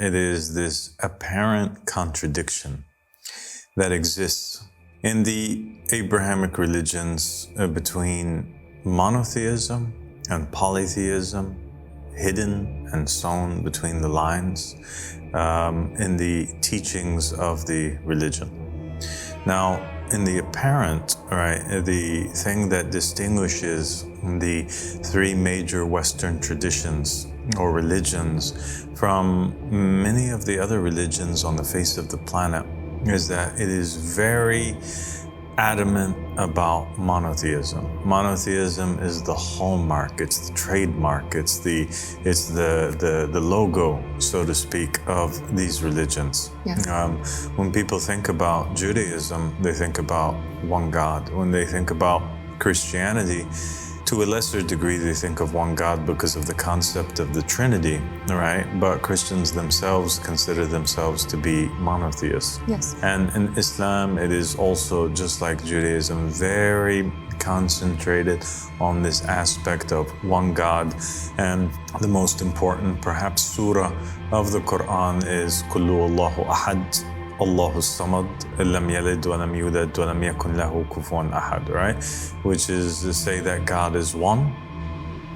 It is this apparent contradiction that exists in the Abrahamic religions between monotheism and polytheism, hidden and sewn between the lines in the teachings of the religion. Now, in the apparent, right, the thing that distinguishes the three major Western traditions or religions from many of the other religions on the face of the planet is that it is very adamant about monotheism. Monotheism is the hallmark, it's the trademark, it's the logo, so to speak, of these religions. Yes. When people think about Judaism, they think about one God. When they think about Christianity, to a lesser degree, they think of one God because of the concept of the Trinity, right? But Christians themselves consider themselves to be monotheists. Yes. And in Islam, it is also, just like Judaism, very concentrated on this aspect of one God. And the most important, perhaps, surah of the Quran is Kullu Allahu Ahad. Allahu Samad, lam yalid wa lam yulad wa lam yakun lahu kufuwan ahad, right? Which is to say that God is one,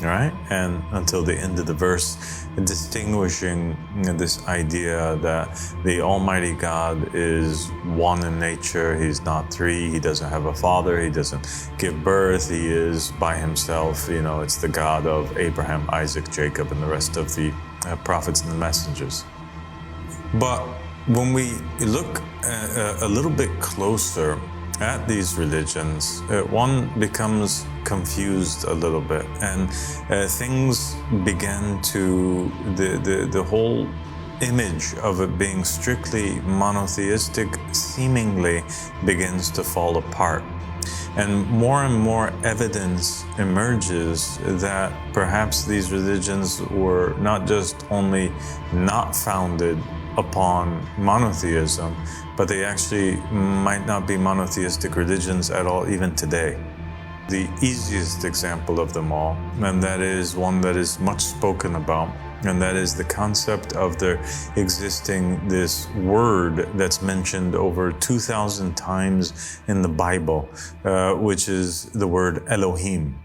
right? And until the end of the verse, distinguishing this idea that the Almighty God is one in nature. He's not three. He doesn't have a father. He doesn't give birth. He is by himself. You know, it's the God of Abraham, Isaac, Jacob, and the rest of the prophets and the messengers. But when we look a little bit closer at these religions, one becomes confused a little bit, and things begin to, the whole image of it being strictly monotheistic seemingly begins to fall apart. And more evidence emerges that perhaps these religions were not just only not founded upon monotheism, but they actually might not be monotheistic religions at all even today. The easiest example of them all, and that is one that is much spoken about, and that is the concept of there existing this word that's mentioned over 2,000 times in the Bible, which is the word Elohim.